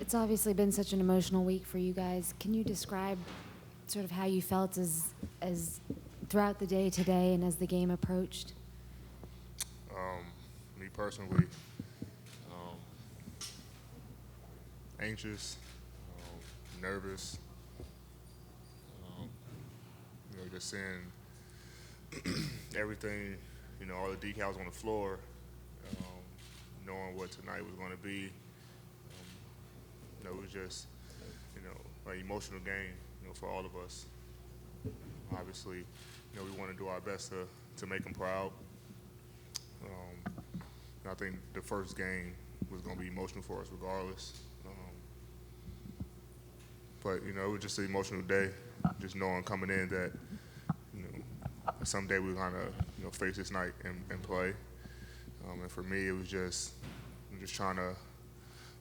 It's obviously been such an emotional week for you guys. Can you describe sort of how you felt as throughout the day today and as the game approached? Me personally, um, anxious, nervous, um, just seeing everything, all the decals on the floor, knowing what tonight was going to be. It was just, an emotional game, for all of us. Obviously, we want to do our best to make them proud. I think the first game was going to be emotional for us regardless. But, it was just an emotional day, just knowing coming in that, someday we're going to, face this night and play. And for me, it was just trying to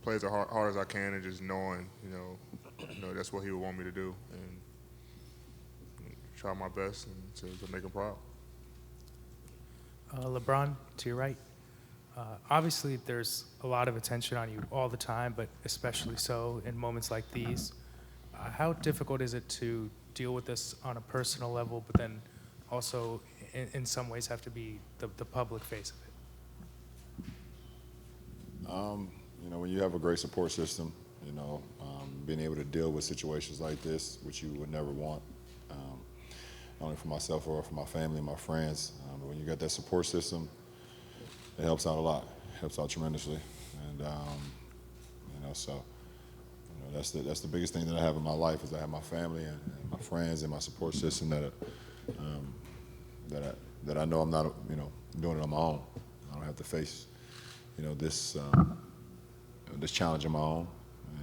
play as hard as I can and just knowing, that's what he would want me to do and try my best and to make him proud. LeBron, to your right. Obviously, there's a lot of attention on you all the time, but especially so in moments like these. How difficult is it to deal with this on a personal level, but then also in some ways have to be the public face of it? When you have a great support system, being able to deal with situations like this, which you would never want, not only for myself or for my family and my friends, but when you got that support system, it helps out a lot. It helps out tremendously. And, that's the biggest thing that I have in my life is I have my family and my friends and my support system that I know I'm not, doing it on my own. I don't have to face, this challenge on my own,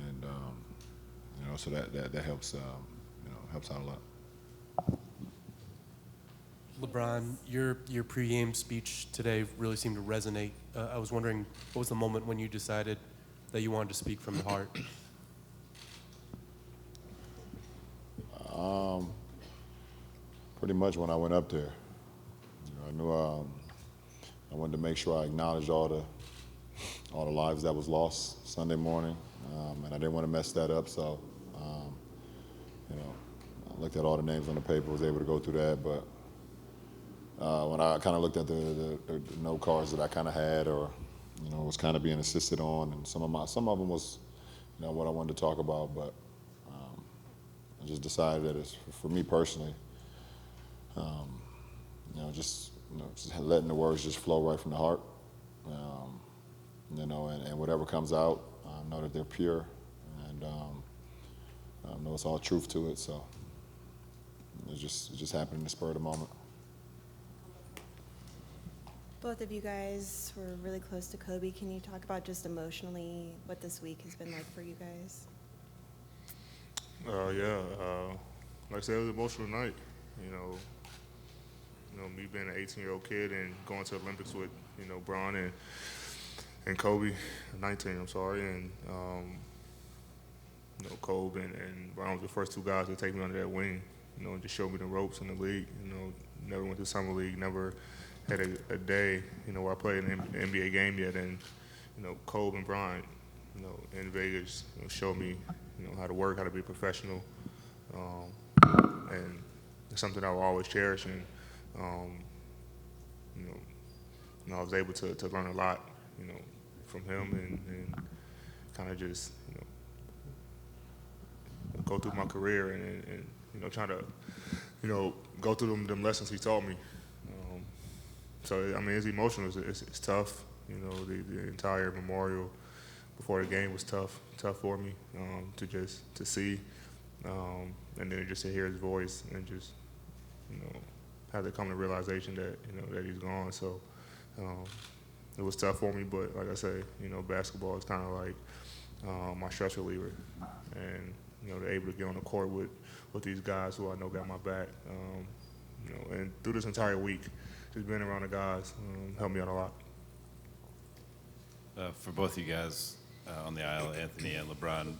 and so that helps, helps out a lot. LeBron, your pregame speech today really seemed to resonate. I was wondering, what was the moment when you decided that you wanted to speak from the heart? Pretty much when I went up there, I knew I wanted to make sure I acknowledged all the lives that was lost Sunday morning, and I didn't want to mess that up. So, I looked at all the names on the paper, was able to go through that. But when I kind of looked at the note cards that I kind of had, or was kind of being assisted on, and some of them was, what I wanted to talk about. But I just decided that it's for me personally. Just letting the words just flow right from the heart, and whatever comes out, know that they're pure, and know it's all truth to it. So it just happened in the spur of the moment. Both of you guys were really close to Kobe. Can you talk about just emotionally what this week has been like for you guys? Like I said, it was an emotional night. Me being an 18-year-old kid and going to the Olympics with, Bron and Kobe, 19, I'm sorry, and Kobe and Bron was the first two guys to take me under that wing, and just show me the ropes in the league. Never went to summer league, never had a day, where I played an NBA game yet, and Kobe and Bryant, in Vegas, showed me, how to work, how to be a professional, and it's something I will always cherish. And I was able to learn a lot, from him, and kind of just, go through my career and trying to, go through them lessons he taught me. So I mean, it's emotional. It's tough. The entire memorial before the game was tough for me to see, and then just to hear his voice and just have to come to realization that that he's gone. So it was tough for me, but like I say, basketball is kind of like my stress reliever, and they're able to get on the court with these guys who I know got my back. And through this entire week, just being around the guys helped me out a lot. For both of you guys on the aisle, Anthony and LeBron,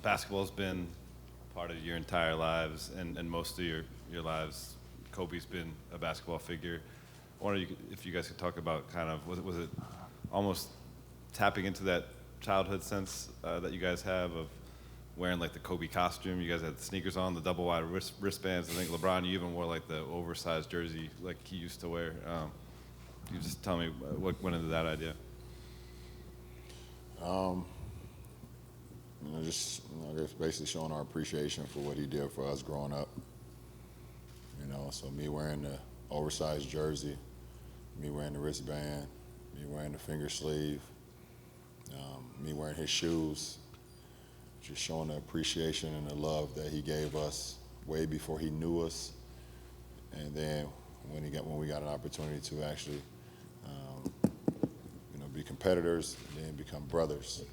basketball's been part of your entire lives, and most of your lives. Kobe's been a basketball figure. I wonder if you guys could talk about kind of, was it almost tapping into that childhood sense that you guys have of wearing like the Kobe costume? You guys had the sneakers on, the double wide wristbands. I think LeBron, you even wore like the oversized jersey like he used to wear. You just tell me what went into that idea. Just I guess basically showing our appreciation for what he did for us growing up. So me wearing the oversized jersey, me wearing the wristband, me wearing the finger sleeve, me wearing his shoes, just showing the appreciation and the love that he gave us way before he knew us, and then when we got an opportunity to actually, be competitors and then become brothers.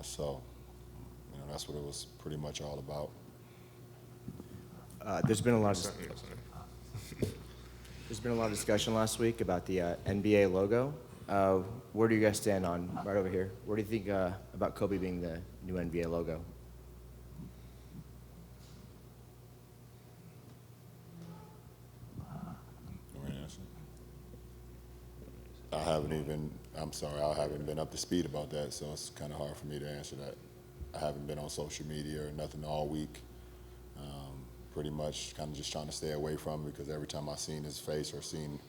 So that's what it was pretty much all about. There's been a lot of discussion last week about the NBA logo. Where do you guys stand on right over here? Where do you think about Kobe being the new NBA logo? I haven't been up to speed about that, so it's kind of hard for me to answer that. I haven't been on social media or nothing all week. Pretty much kind of just trying to stay away from it because every time I seen his face or seen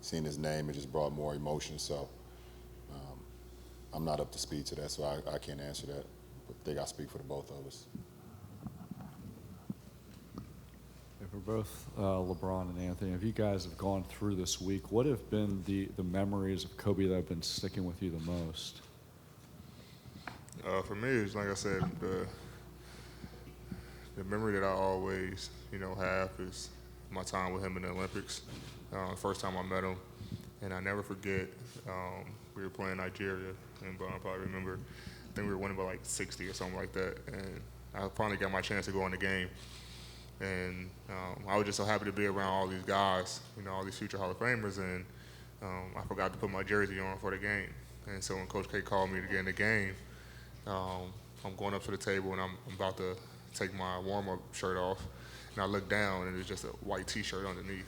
his name, it just brought more emotion. So I'm not up to speed to that, so I can't answer that. But I think I speak for the both of us. For both LeBron and Anthony, if you guys have gone through this week, what have been the memories of Kobe that have been sticking with you the most? For me, it's like I said, the memory that I always, have is my time with him in the Olympics. The first time I met him, and I never forget. We were playing Nigeria, and I probably remember. I think we were winning by like 60 or something like that, and I finally got my chance to go in the game. And I was just so happy to be around all these guys, all these future Hall of Famers, and I forgot to put my jersey on for the game. And so when Coach K called me to get in the game, I'm going up to the table and I'm about to take my warm-up shirt off, and I look down and it's just a white T-shirt underneath.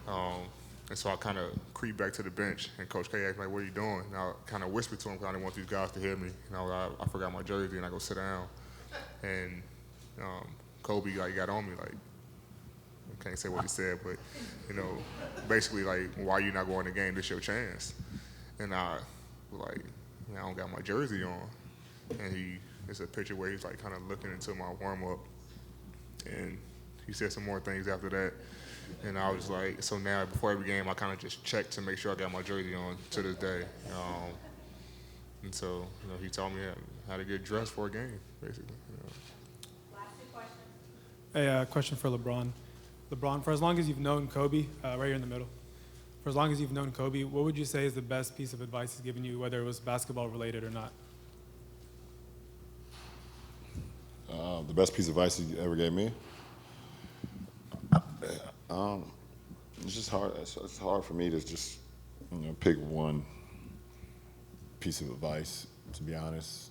And so I kind of creep back to the bench, and Coach K asked me, like, what are you doing? And I kind of whispered to him because I didn't want these guys to hear me. I forgot my jersey, and I go sit down. And Kobe got on me, like, I can't say what he said, but, basically, like, why you not going to the game? This your chance. And I was like, I don't got my jersey on. And it's a picture where he's, like, kind of looking into my warm-up. And he said some more things after that. And I was like, so now before every game, I kind of just check to make sure I got my jersey on to this day. And so, he taught me how to get dressed for a game, basically. Last two questions. Hey, question for LeBron. LeBron, for as long as you've known Kobe, right here in the middle, for as long as you've known Kobe, what would you say is the best piece of advice he's given you, whether it was basketball related or not? The best piece of advice he ever gave me? It's just hard. It's hard for me to just pick one piece of advice, to be honest.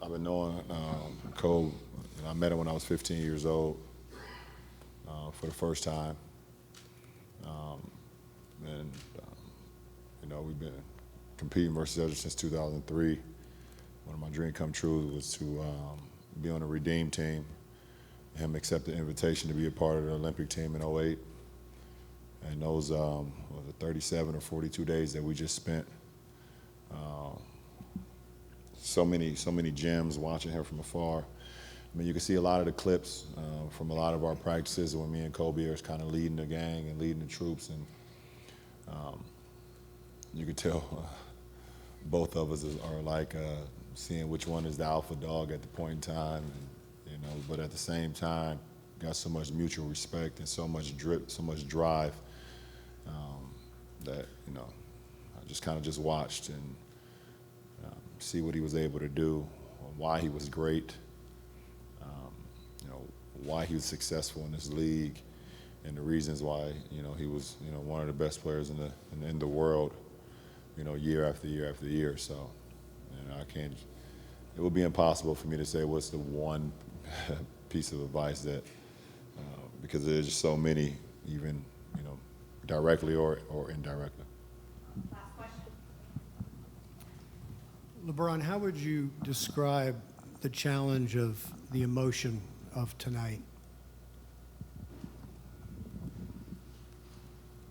I've been knowing Kobe. I met him when I was 15 years old for the first time. We've been competing versus each other since 2003. One of my dreams come true was to be on a Redeem team. Him accept the invitation to be a part of the Olympic team in '08. And those 37 or 42 days that we just spent, so many gems watching him from afar. I mean, you can see a lot of the clips from a lot of our practices when me and Kobe are kind of leading the gang and leading the troops, and you could tell both of us are like seeing which one is the alpha dog at the point in time, and, but at the same time, got so much mutual respect and so much drip, so much drive that I just kind of watched and see what he was able to do, why he was great, why he was successful in this league, and the reasons why he was one of the best players in the world, year after year after year. So I can't. It would be impossible for me to say what's the one piece of advice that because there's just so many, even directly or indirectly. Last question. LeBron, how would you describe the challenge of the emotion of tonight?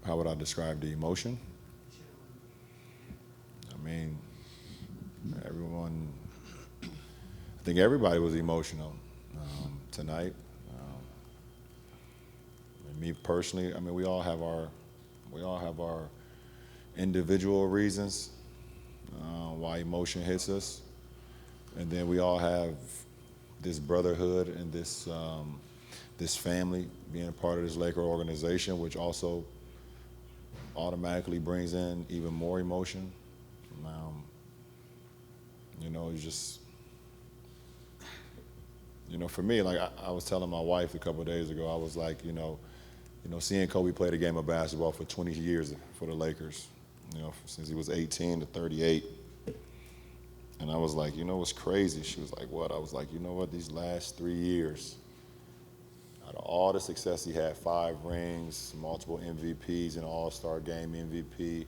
How would I describe the emotion? I mean, I think everybody was emotional tonight. And me personally, I mean, we all have our individual reasons why emotion hits us, and then we all have this brotherhood and this family being a part of this Laker organization, which also automatically brings in even more emotion. For me, like I was telling my wife a couple of days ago, I was like, seeing Kobe play the game of basketball for 20 years for the Lakers, since he was 18 to 38. And I was like, what's crazy? She was like, what? I was like, these last 3 years, out of all the success he had, 5 rings, multiple MVPs, an All-Star Game MVP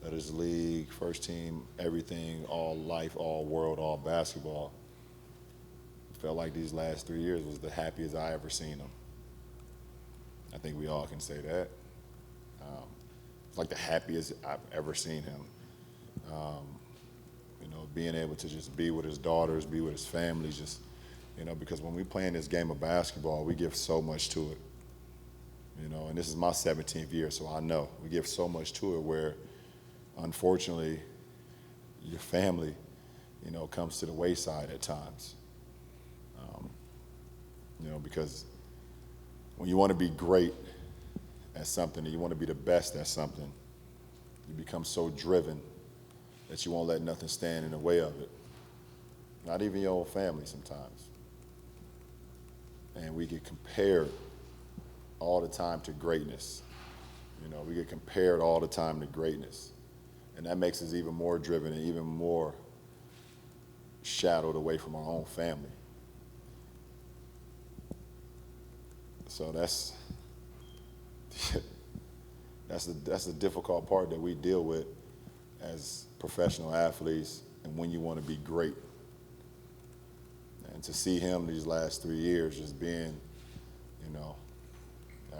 of his league, first team, everything, all life, all world, all basketball. Felt like these last 3 years was the happiest I ever seen him. I think we all can say that. It's like the happiest I've ever seen him. Being able to just be with his daughters, be with his family, just, because when we play in this game of basketball, we give so much to it. And this is my 17th year, so I know we give so much to it where, unfortunately, your family, comes to the wayside at times. Because when you want to be great at something and you want to be the best at something, you become so driven that you won't let nothing stand in the way of it. Not even your own family sometimes. And we get compared all the time to greatness. We get compared all the time to greatness. And that makes us even more driven and even more shadowed away from our own family. So that's the difficult part that we deal with as professional athletes, and when you want to be great. And to see him these last 3 years just being,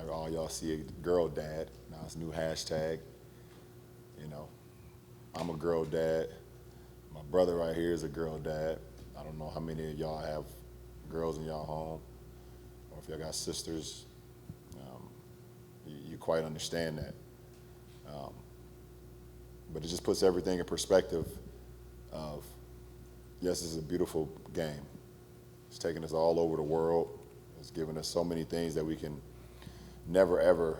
all y'all see a girl dad. Now it's a new hashtag. I'm a girl dad. My brother right here is a girl dad. I don't know how many of y'all have girls in y'all home, or if y'all got sisters. You quite understand that. But it just puts everything in perspective of, yes, this is a beautiful game. It's taken us all over the world. It's given us so many things that we can never, ever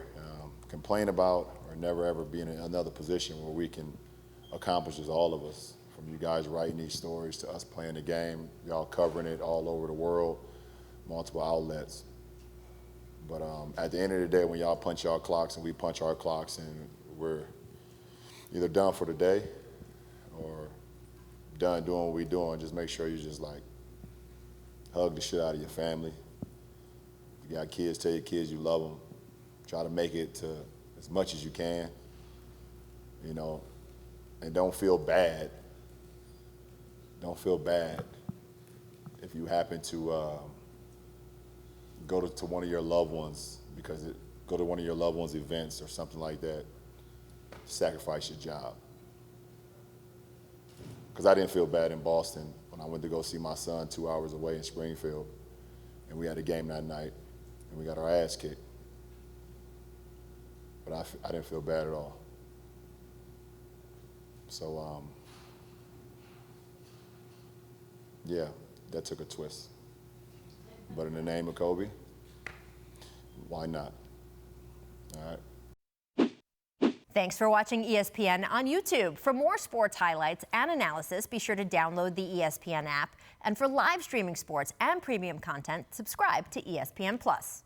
complain about, or never, ever be in another position where we can accomplish as all of us. From you guys writing these stories to us playing the game, y'all covering it all over the world, multiple outlets. But at the end of the day, when y'all punch y'all clocks and we punch our clocks and we're either done for the day or done doing what we're doing, just make sure you just like hug the shit out of your family. If you got kids, tell your kids you love them. Try to make it to as much as you can, and don't feel bad. Don't feel bad if you happen to go to one of your loved ones, go to one of your loved ones' events or something like that, sacrifice your job. Because I didn't feel bad in Boston when I went to go see my son 2 hours away in Springfield, and we had a game that night, and we got our ass kicked. But I didn't feel bad at all. So, yeah, that took a twist. But in the name of Kobe, why not? All right. Thanks for watching ESPN on YouTube. For more sports highlights and analysis, be sure to download the ESPN app. And for live streaming sports and premium content, subscribe to ESPN+.